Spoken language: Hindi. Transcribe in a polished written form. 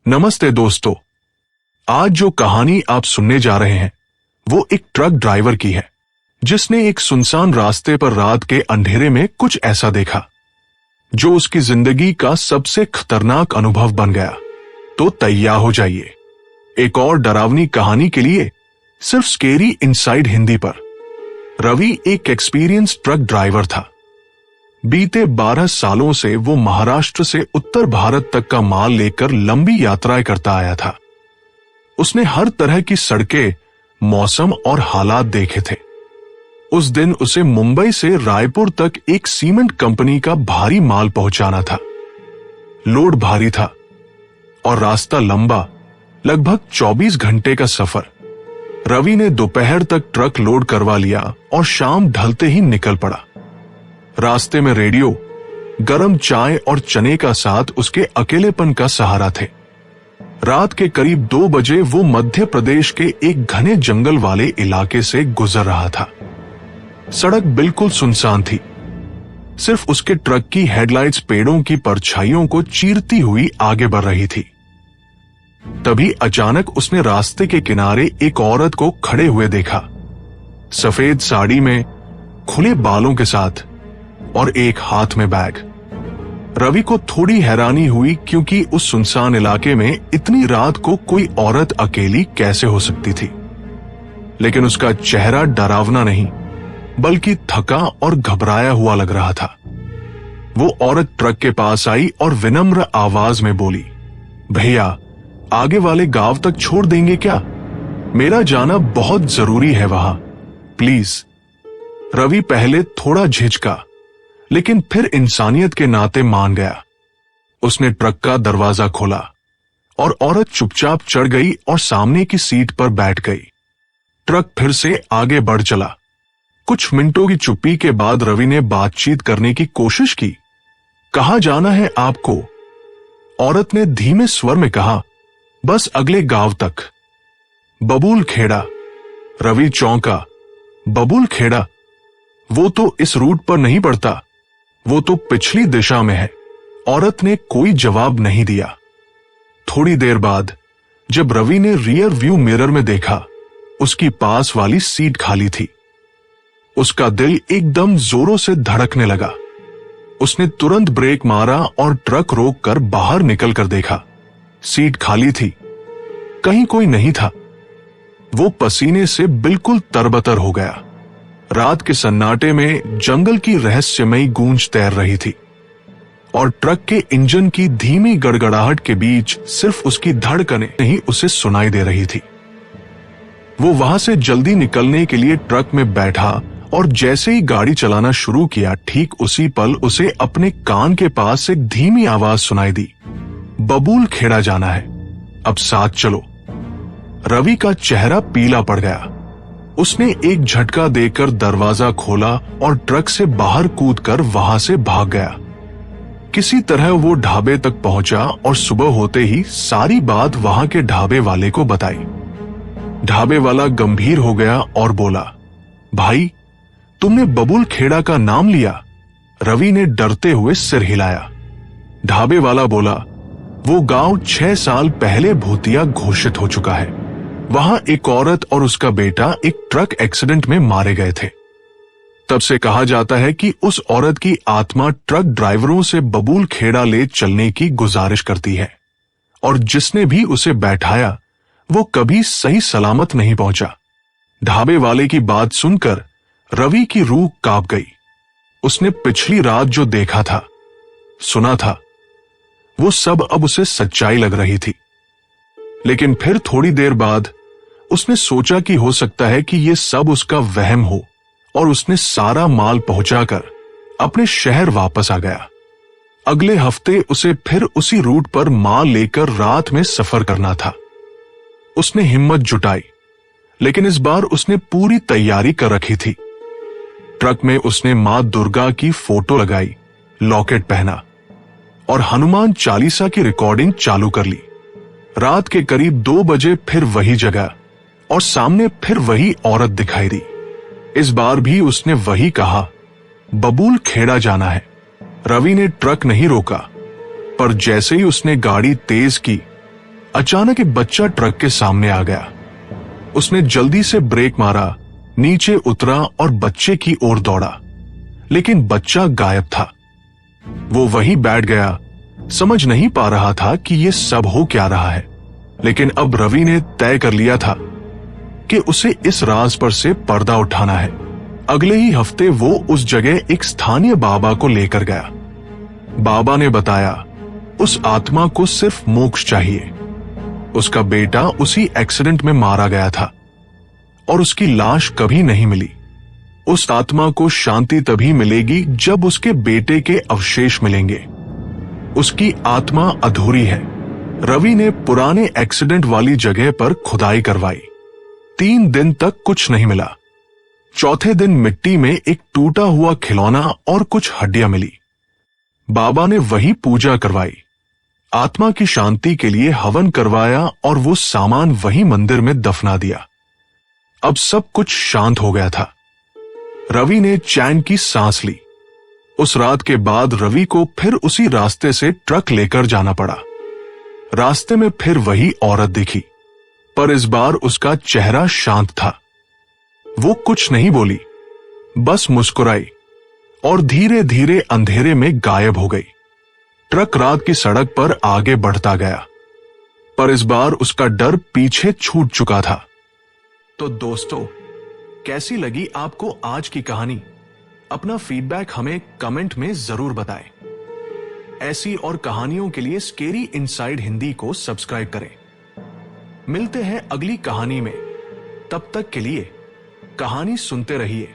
नमस्ते दोस्तों। आज जो कहानी आप सुनने जा रहे हैं वो एक ट्रक ड्राइवर की है जिसने एक सुनसान रास्ते पर रात के अंधेरे में कुछ ऐसा देखा जो उसकी जिंदगी का सबसे खतरनाक अनुभव बन गया। तो तैयार हो जाइए एक और डरावनी कहानी के लिए, सिर्फ स्केरी इनसाइड हिंदी पर। रवि एक एक्सपीरियंस ट्रक ड्राइवर था। बीते 12 सालों से वो महाराष्ट्र से उत्तर भारत तक का माल लेकर लंबी यात्राएं करता आया था। उसने हर तरह की सड़कें, मौसम और हालात देखे थे। उस दिन उसे मुंबई से रायपुर तक एक सीमेंट कंपनी का भारी माल पहुंचाना था। लोड भारी था और रास्ता लंबा, लगभग 24 घंटे का सफर। रवि ने दोपहर तक ट्रक लोड करवा लिया और शाम ढलते ही निकल पड़ा। रास्ते में रेडियो, गरम चाय और चने का साथ उसके अकेलेपन का सहारा थे। रात के करीब 2 बजे वो मध्य प्रदेश के एक घने जंगल वाले इलाके से गुजर रहा था। सड़क बिल्कुल सुनसान थी। सिर्फ उसके ट्रक की हेडलाइट्स पेड़ों की परछाइयों को चीरती हुई आगे बढ़ रही थी। तभी अचानक उसने रास्ते के किनारे एक औरत को खड़े हुए देखा, सफेद साड़ी में, खुले बालों के साथ और एक हाथ में बैग। रवि को थोड़ी हैरानी हुई क्योंकि उस सुनसान इलाके में इतनी रात को कोई औरत अकेली कैसे हो सकती थी। लेकिन उसका चेहरा डरावना नहीं बल्कि थका और घबराया हुआ लग रहा था। वो औरत ट्रक के पास आई और विनम्र आवाज में बोली, भैया, आगे वाले गांव तक छोड़ देंगे क्या? मेरा जाना बहुत जरूरी है वहां, प्लीज। रवि पहले थोड़ा झिझका लेकिन फिर इंसानियत के नाते मान गया। उसने ट्रक का दरवाजा खोला और औरत चुपचाप चढ़ गई और सामने की सीट पर बैठ गई। ट्रक फिर से आगे बढ़ चला। कुछ मिनटों की चुप्पी के बाद रवि ने बातचीत करने की कोशिश की। कहाँ जाना है आपको? औरत ने धीमे स्वर में कहा, बस अगले गांव तक। बबूल खेड़ा। रवि चौंका। बबूल खेड़ा? वो तो इस रूट पर नहीं पड़ता, वो तो पिछली दिशा में है। औरत ने कोई जवाब नहीं दिया। थोड़ी देर बाद जब रवि ने रियर व्यू मिरर में देखा, उसकी पास वाली सीट खाली थी। उसका दिल एकदम जोरों से धड़कने लगा। उसने तुरंत ब्रेक मारा और ट्रक रोककर बाहर निकलकर देखा। सीट खाली थी, कहीं कोई नहीं था। वो पसीने से बिल्कुल तरबतर हो गया। रात के सन्नाटे में जंगल की रहस्यमयी गूंज तैर रही थी और ट्रक के इंजन की धीमी गड़गड़ाहट के बीच सिर्फ उसकी धड़कनें ही उसे सुनाई दे रही थी। वो वहां से जल्दी निकलने के लिए ट्रक में बैठा और जैसे ही गाड़ी चलाना शुरू किया, ठीक उसी पल उसे अपने कान के पास एक धीमी आवाज सुनाई दी, बबूल खेड़ा जाना है, अब साथ चलो। रवि का चेहरा पीला पड़ गया। उसने एक झटका देकर दरवाजा खोला और ट्रक से बाहर कूदकर वहां से भाग गया। किसी तरह वो ढाबे तक पहुंचा और सुबह होते ही सारी बात वहां के ढाबे वाले को बताई। ढाबे वाला गंभीर हो गया और बोला, भाई, तुमने बबूल खेड़ा का नाम लिया? रवि ने डरते हुए सिर हिलाया। ढाबे वाला बोला, वो गांव 6 साल पहले भूतिया घोषित हो चुका है। वहां एक औरत और उसका बेटा एक ट्रक एक्सीडेंट में मारे गए थे। तब से कहा जाता है कि उस औरत की आत्मा ट्रक ड्राइवरों से बबूल खेड़ा ले चलने की गुजारिश करती है और जिसने भी उसे बैठाया वो कभी सही सलामत नहीं पहुंचा। ढाबे वाले की बात सुनकर रवि की रूह कांप गई। उसने पिछली रात जो देखा था, सुना था, वो सब अब उसे सच्चाई लग रही थी। लेकिन फिर थोड़ी देर बाद उसने सोचा कि हो सकता है कि ये सब उसका वहम हो और उसने सारा माल पहुंचाकर अपने शहर वापस आ गया। अगले हफ्ते उसे फिर उसी रूट पर माल लेकर रात में सफर करना था। उसने हिम्मत जुटाई, लेकिन इस बार उसने पूरी तैयारी कर रखी थी। ट्रक में उसने मां दुर्गा की फोटो लगाई, लॉकेट पहना और हनुमान चालीसा की रिकॉर्डिंग चालू कर ली। रात के करीब 2 बजे फिर वही जगह और सामने फिर वही औरत दिखाई दी। इस बार भी उसने वही कहा, बबूल खेड़ा जाना है। रवि ने ट्रक नहीं रोका, पर जैसे ही उसने गाड़ी तेज की, अचानक एक बच्चा ट्रक के सामने आ गया। उसने जल्दी से ब्रेक मारा, नीचे उतरा और बच्चे की ओर दौड़ा, लेकिन बच्चा गायब था। वो वहीं बैठ गया, समझ नहीं पा रहा था कि ये सब हो क्या रहा है। लेकिन अब रवि ने तय कर लिया था कि उसे इस राज पर से पर्दा उठाना है। अगले ही हफ्ते वो उस जगह एक स्थानीय बाबा को लेकर गया। बाबा ने बताया उस आत्मा को सिर्फ मोक्ष चाहिए। उसका बेटा उसी एक्सीडेंट में मारा गया था और उसकी लाश कभी नहीं मिली। उस आत्मा को शांति तभी मिलेगी जब उसके बेटे के अवशेष मिलेंगे। उसकी आत्मा अधूरी है। रवि ने पुराने एक्सीडेंट वाली जगह पर खुदाई करवाई। 3 दिन तक कुछ नहीं मिला। चौथे दिन मिट्टी में एक टूटा हुआ खिलौना और कुछ हड्डियां मिली। बाबा ने वही पूजा करवाई, आत्मा की शांति के लिए हवन करवाया और वो सामान वही मंदिर में दफना दिया। अब सब कुछ शांत हो गया था। रवि ने चैन की सांस ली। उस रात के बाद रवि को फिर उसी रास्ते से ट्रक लेकर जाना पड़ा। रास्ते में फिर वही औरत दिखी, पर इस बार उसका चेहरा शांत था। वो कुछ नहीं बोली, बस मुस्कुराई और धीरे धीरे अंधेरे में गायब हो गई। ट्रक रात की सड़क पर आगे बढ़ता गया, पर इस बार उसका डर पीछे छूट चुका था। तो दोस्तों, कैसी लगी आपको आज की कहानी? अपना फीडबैक हमें कमेंट में जरूर बताएं। ऐसी और कहानियों के लिए स्केरी इनसाइड हिंदी को सब्सक्राइब करें। मिलते हैं अगली कहानी में। तब तक के लिए कहानी सुनते रहिए।